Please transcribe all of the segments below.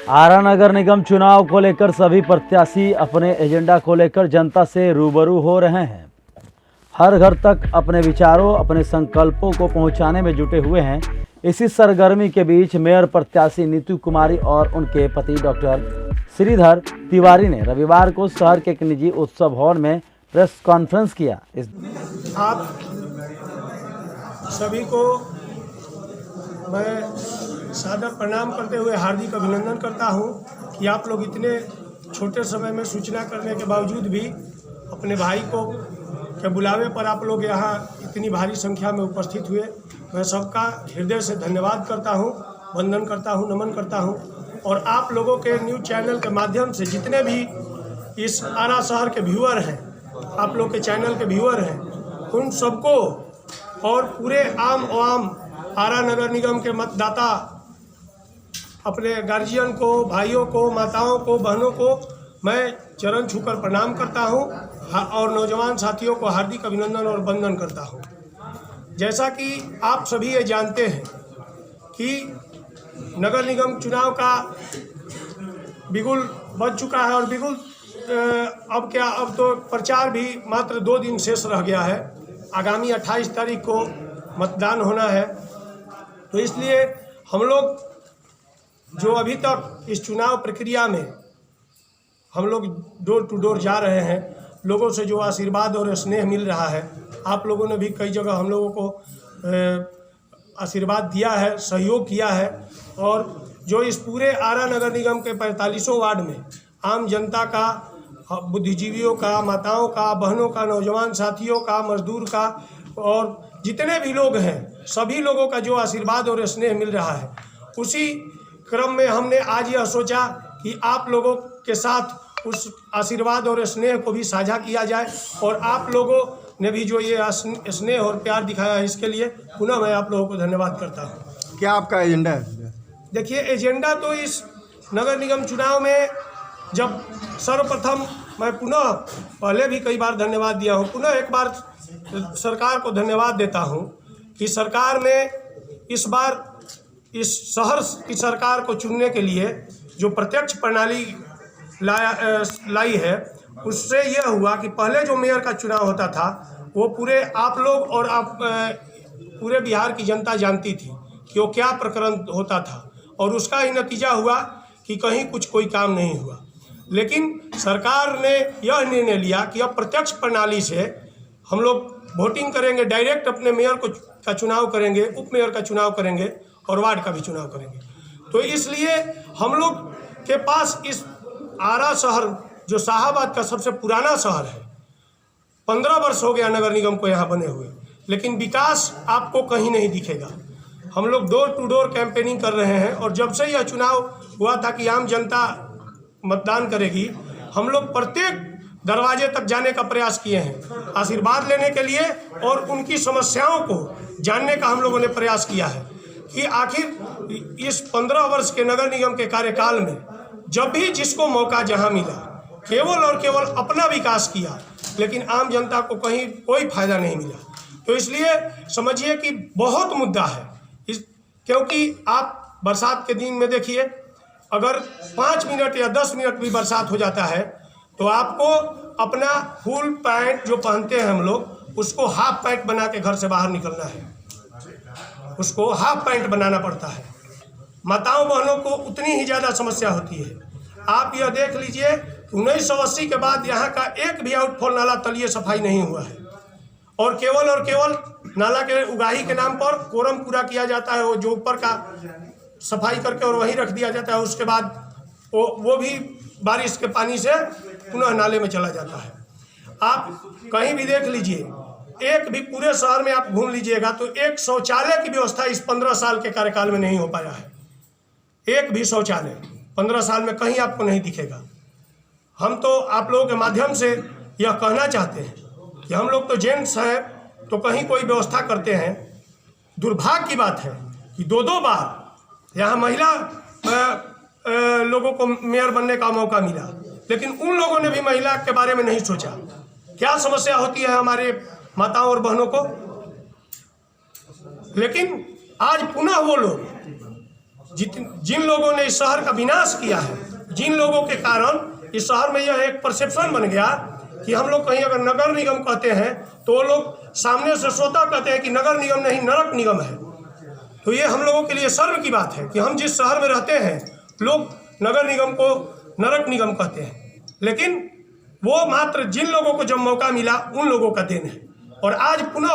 आरा नगर निगम चुनाव को लेकर सभी प्रत्याशी अपने एजेंडा को लेकर जनता से रूबरू हो रहे हैं। हर घर तक अपने विचारों, अपने संकल्पों को पहुंचाने में जुटे हुए हैं। इसी सरगर्मी के बीच मेयर प्रत्याशी नीतू कुमारी और उनके पति डॉक्टर श्रीधर तिवारी ने रविवार को शहर के एक निजी उत्सव हॉल में प्रेस कॉन्फ्रेंस किया। आप सभी को मैं सादर प्रणाम करते हुए हार्दिक अभिनंदन करता हूं कि आप लोग इतने छोटे समय में सूचना करने के बावजूद भी अपने भाई को के बुलावे पर आप लोग यहाँ इतनी भारी संख्या में उपस्थित हुए। मैं सबका हृदय से धन्यवाद करता हूँ, वंदन करता हूँ, नमन करता हूँ। और आप लोगों के न्यूज़ चैनल के माध्यम से जितने भी इस आरा शहर के व्यूअर हैं, आप लोग के चैनल के व्यूअर हैं, उन सबको और पूरे आम आरा नगर निगम के मतदाता अपने गार्जियन को, भाइयों को, माताओं को, बहनों को मैं चरण छूकर प्रणाम करता हूं और नौजवान साथियों को हार्दिक अभिनंदन और वंदन करता हूं। जैसा कि आप सभी ये जानते हैं कि नगर निगम चुनाव का बिगुल बज चुका है और बिगुल अब तो प्रचार भी मात्र 2 दिन शेष रह गया है। आगामी 28 तारीख को मतदान होना है। तो इसलिए हम लोग जो अभी तक इस चुनाव प्रक्रिया में हम लोग डोर टू डोर जा रहे हैं, लोगों से जो आशीर्वाद और स्नेह मिल रहा है, आप लोगों ने भी कई जगह हम लोगों को आशीर्वाद दिया है, सहयोग किया है। और जो इस पूरे आरा नगर निगम के 45 वार्ड में आम जनता का, बुद्धिजीवियों का, माताओं का, बहनों का, नौजवान साथियों का, मजदूर का और जितने भी लोग हैं, सभी लोगों का जो आशीर्वाद और स्नेह मिल रहा है, उसी क्रम में हमने आज यह सोचा कि आप लोगों के साथ उस आशीर्वाद और स्नेह को भी साझा किया जाए। और आप लोगों ने भी जो ये स्नेह और प्यार दिखाया है, इसके लिए पुनः मैं आप लोगों को धन्यवाद करता हूँ। क्या आपका एजेंडा है? देखिए, एजेंडा तो इस नगर निगम चुनाव में जब सर्वप्रथम मैं पुनः पहले भी कई बार धन्यवाद दिया हूँ, पुनः एक बार सरकार को धन्यवाद देता हूँ कि सरकार ने इस बार इस शहर की सरकार को चुनने के लिए जो प्रत्यक्ष प्रणाली लाई है, उससे यह हुआ कि पहले जो मेयर का चुनाव होता था वो पूरे आप लोग और आप पूरे बिहार की जनता जानती थी कि वो क्या प्रकरण होता था, और उसका ही नतीजा हुआ कि कहीं कोई काम नहीं हुआ। लेकिन सरकार ने यह निर्णय लिया कि अब प्रत्यक्ष प्रणाली से हम लोग वोटिंग करेंगे, डायरेक्ट अपने मेयर का चुनाव करेंगे, उप मेयर का चुनाव करेंगे और वार्ड का भी चुनाव करेंगे। तो इसलिए हम लोग के पास इस आरा शहर जो शाहाबाद का सबसे पुराना शहर है, 15 वर्ष हो गया नगर निगम को यहाँ बने हुए, लेकिन विकास आपको कहीं नहीं दिखेगा। हम लोग डोर टू डोर कैंपेनिंग कर रहे हैं और जब से यह चुनाव हुआ था कि आम जनता मतदान करेगी, हम लोग प्रत्येक दरवाजे तक जाने का प्रयास किए हैं, आशीर्वाद लेने के लिए और उनकी समस्याओं को जानने का हम लोगों ने प्रयास किया है कि आखिर इस 15 वर्ष के नगर निगम के कार्यकाल में जब भी जिसको मौका जहां मिला, केवल और केवल अपना विकास किया, लेकिन आम जनता को कहीं कोई फायदा नहीं मिला। तो इसलिए समझिए कि बहुत मुद्दा है क्योंकि आप बरसात के दिन में देखिए, अगर 5 मिनट या 10 मिनट भी बरसात हो जाता है तो आपको अपना फुल पैंट जो पहनते हैं हम लोग, उसको हाफ पैंट बना के घर से बाहर निकलना है, उसको हाफ पैंट बनाना पड़ता है। माताओं बहनों को उतनी ही ज़्यादा समस्या होती है। आप यह देख लीजिए 1980 के बाद यहाँ का एक भी आउटफॉल नाला तलीय सफाई नहीं हुआ है, और केवल नाला के उगाही के नाम पर कोरम पूरा किया जाता है, वो जो ऊपर का सफाई करके और वहीं रख दिया जाता है। उसके बाद वो भी बारिश के पानी से पुनः नाले में चला जाता है। आप कहीं भी देख लीजिए, एक भी पूरे शहर में आप घूम लीजिएगा तो एक शौचालय की व्यवस्था इस 15 साल के कार्यकाल में नहीं हो पाया है। एक भी शौचालय 15 साल में कहीं आपको नहीं दिखेगा। हम तो आप लोगों के माध्यम से यह कहना चाहते हैं कि हम लोग तो जेंट्स हैं तो कहीं कोई व्यवस्था करते हैं। दुर्भाग्य की बात है कि 2-2 बार यहाँ महिला लोगों को मेयर बनने का मौका मिला, लेकिन उन लोगों ने भी महिला के बारे में नहीं सोचा क्या समस्या होती है हमारे माताओं और बहनों को। लेकिन आज पुनः वो लोग जिन लोगों ने इस शहर का विनाश किया है, जिन लोगों के कारण इस शहर में यह एक परसेप्शन बन गया कि हम लोग कहीं अगर नगर निगम कहते हैं तो वो लोग सामने से स्वतः कहते हैं कि नगर निगम नहीं नरक निगम है। तो ये हम लोगों के लिए शर्म की बात है कि हम जिस शहर में रहते हैं लोग नगर निगम को नरक निगम कहते हैं, लेकिन वो मात्र जिन लोगों को जब मौका मिला उन लोगों का देन है। और आज पुनः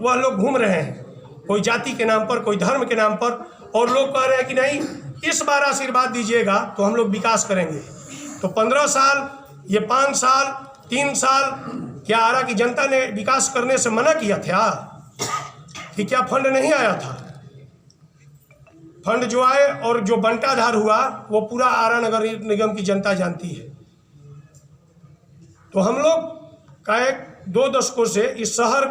वह लोग घूम रहे हैं, कोई जाति के नाम पर, कोई धर्म के नाम पर, और लोग कह रहे हैं कि नहीं इस बार आशीर्वाद दीजिएगा तो हम लोग विकास करेंगे। तो 15 साल, ये 5 साल, 3 साल क्या आरा की जनता ने विकास करने से मना किया था कि क्या फंड नहीं आया था? फंड जो आए और जो बंटाधार हुआ वो पूरा आरा नगर निगम की जनता जानती है। तो हम लोग का एक 2 दशकों से इस शहर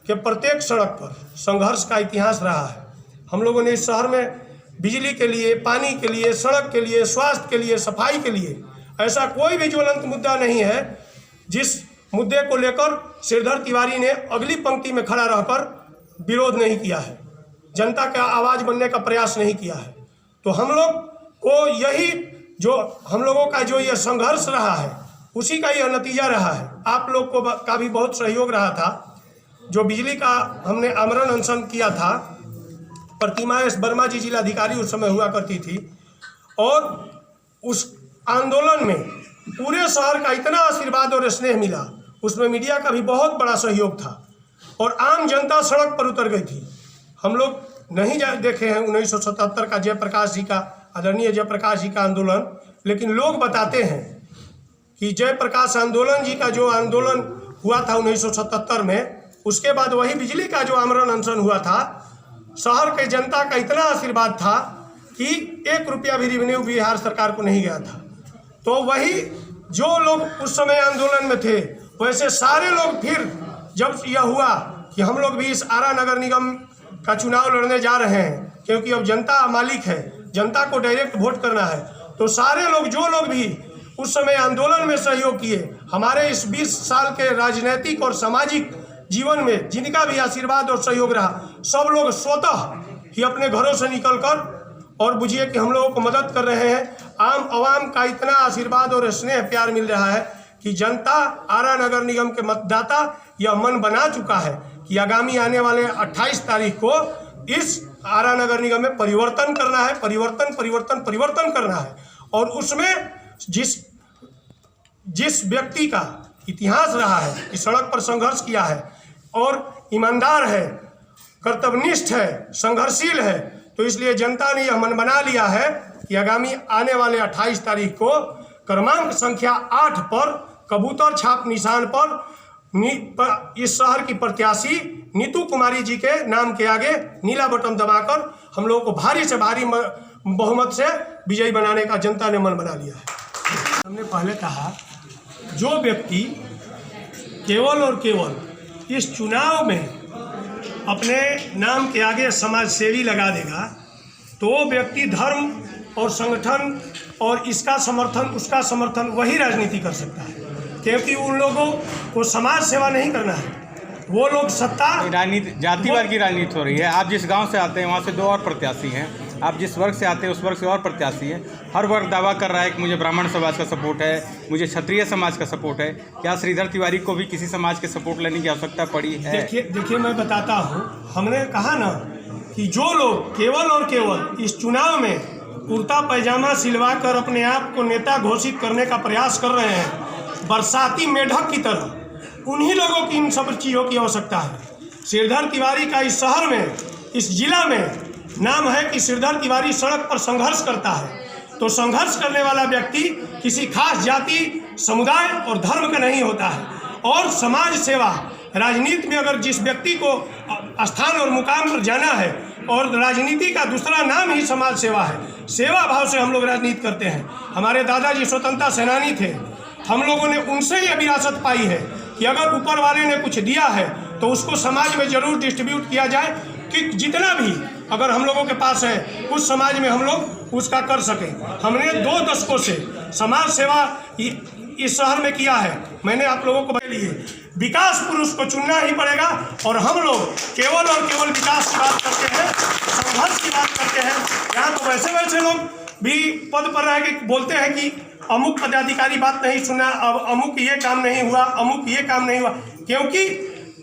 के प्रत्येक सड़क पर संघर्ष का इतिहास रहा है। हम लोगों ने इस शहर में बिजली के लिए, पानी के लिए, सड़क के लिए, स्वास्थ्य के लिए, सफाई के लिए ऐसा कोई भी ज्वलंत मुद्दा नहीं है जिस मुद्दे को लेकर श्रीधर तिवारी ने अगली पंक्ति में खड़ा रहकर विरोध नहीं किया है, जनता का आवाज़ बनने का प्रयास नहीं किया है। तो हम लोग को यही जो हम लोगों का जो ये संघर्ष रहा है उसी का यह नतीजा रहा है। आप लोग को का भी बहुत सहयोग रहा था। जो बिजली का हमने आमरण अनशन किया था, प्रतिमा एस वर्मा जी जिलाधिकारी उस समय हुआ करती थी, और उस आंदोलन में पूरे शहर का इतना आशीर्वाद और स्नेह मिला, उसमें मीडिया का भी बहुत बड़ा सहयोग था और आम जनता सड़क पर उतर गई थी। हम लोग नहीं देखे हैं 1977 का जयप्रकाश जी का, आदरणीय जयप्रकाश जी का आंदोलन, लेकिन लोग बताते हैं कि जयप्रकाश आंदोलन जी का जो आंदोलन हुआ था 1977 में, उसके बाद वही बिजली का जो आमरण अनशन हुआ था, शहर के जनता का इतना आशीर्वाद था कि 1 रुपया भी रेवेन्यू बिहार सरकार को नहीं गया था। तो वही जो लोग उस समय आंदोलन में थे वैसे सारे लोग फिर जब यह हुआ कि हम लोग भी इस आरा नगर निगम का चुनाव लड़ने जा रहे हैं, क्योंकि अब जनता मालिक है, जनता को डायरेक्ट वोट करना है, तो सारे लोग जो लोग भी उस समय आंदोलन में सहयोग किए, हमारे इस 20 साल के राजनीतिक और सामाजिक जीवन में जिनका भी आशीर्वाद और सहयोग रहा, सब लोग स्वतः ही अपने घरों से निकलकर और बुझिए कि हम लोगों को मदद कर रहे हैं। आम आवाम का इतना आशीर्वाद और स्नेह प्यार मिल रहा है कि जनता आरा नगर निगम के मतदाता यह मन बना चुका है कि आगामी आने वाले 28 तारीख को इस आरा नगर निगम में परिवर्तन करना है, परिवर्तन करना है। और उसमें जिस व्यक्ति का इतिहास रहा है कि सड़क पर संघर्ष किया है और ईमानदार है, कर्तव्यनिष्ठ है, संघर्षशील है, तो इसलिए जनता ने यह मन बना लिया है कि आगामी आने वाले 28 तारीख को क्रमांक संख्या 8 पर कबूतर छाप निशान पर इस शहर की प्रत्याशी नीतू कुमारी जी के नाम के आगे नीला बटन दबाकर हम लोगों को भारी से भारी बहुमत से विजयी बनाने का जनता ने मन बना लिया है। हमने पहले कहा जो व्यक्ति केवल और केवल इस चुनाव में अपने नाम के आगे समाज सेवी लगा देगा तो वो व्यक्ति धर्म और संगठन और इसका समर्थन उसका समर्थन वही राजनीति कर सकता है, क्योंकि उन लोगों को समाज सेवा नहीं करना है। वो लोग सत्ता राजनीति जातिवाद की राजनीति हो रही है। आप जिस गांव से आते हैं वहाँ से 2 और प्रत्याशी हैं, आप जिस वर्ग से आते हैं उस वर्ग से और प्रत्याशी हैं। हर वर्ग दावा कर रहा है कि मुझे ब्राह्मण समाज का सपोर्ट है, मुझे क्षत्रिय समाज का सपोर्ट है। क्या श्रीधर तिवारी को भी किसी समाज के सपोर्ट लेने की आवश्यकता पड़ी है? देखिए मैं बताता हूँ, हमने कहा ना कि जो लोग केवल और केवल इस चुनाव में कुर्ता पैजामा सिलवा कर अपने आप को नेता घोषित करने का प्रयास कर रहे हैं बरसाती मेढक की तरह, उन्हीं लोगों की इन सब चीज़ों की आवश्यकता है। श्रीधर तिवारी का इस शहर में, इस जिला में नाम है कि श्रीधर तिवारी सड़क पर संघर्ष करता है, तो संघर्ष करने वाला व्यक्ति किसी खास जाति, समुदाय और धर्म का नहीं होता है। और समाज सेवा राजनीति में अगर जिस व्यक्ति को स्थान और मुकाम पर जाना है, और राजनीति का दूसरा नाम ही समाज सेवा है, सेवा भाव से हम लोग राजनीति करते हैं। हमारे दादाजी स्वतंत्रता सेनानी थे, हम लोगों ने उनसे ये विरासत पाई है कि अगर ऊपर वाले ने कुछ दिया है तो उसको समाज में जरूर डिस्ट्रीब्यूट किया जाए, कि जितना भी अगर हम लोगों के पास है उस समाज में हम लोग उसका कर सकें। हमने 2 दशकों से समाज सेवा इस शहर में किया है। मैंने आप लोगों को लिए विकास पुरुष को चुनना ही पड़ेगा और हम लोग केवल और केवल विकास की बात करते हैं, संघर्ष की बात करते हैं। यहाँ तो वैसे लोग भी पद पर रह के बोलते हैं कि अमुक पदाधिकारी बात नहीं सुना, अब अमुक ये काम नहीं हुआ, अमुक ये काम नहीं हुआ, क्योंकि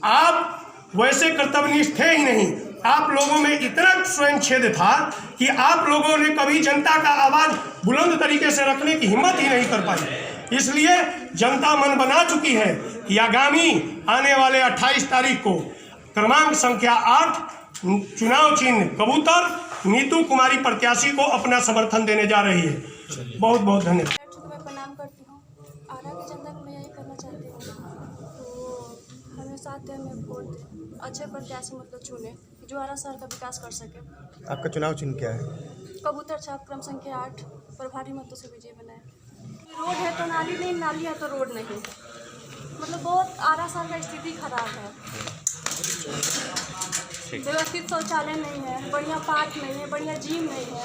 आप वैसे कर्तव्यनिष्ठ थे ही नहीं। आप लोगों में इतना स्वयं छेद था कि आप लोगों ने कभी जनता का आवाज़ बुलंद तरीके से रखने की हिम्मत ही नहीं कर पाई। इसलिए जनता मन बना चुकी है कि आगामी आने वाले 28 तारीख को क्रमांक संख्या 8 चुनाव चिन्ह कबूतर नीतू कुमारी प्रत्याशी को अपना समर्थन देने जा रही है। बहुत बहुत धन्यवाद। मैं प्रणाम करती हूँ। आरा की जनता को मैं यही करना चाहती हूँ, तो हमें साथ दें, हमें वोट दें, अच्छे प्रत्याशी मतलब चुने जो आरा शहर का विकास कर सके। आपका चुनाव चिन्ह क्या है? कबूतर छाप क्रम संख्या 8 पर भारी मतों से विजय बनाए। रोड है तो नाली नहीं, नाली है तो रोड नहीं, मतलब बहुत आरा शहर का स्थिति खराब है। व्यवस्थित शौचालय नहीं है, बढ़िया पार्क नहीं है, बढ़िया जिम नहीं है।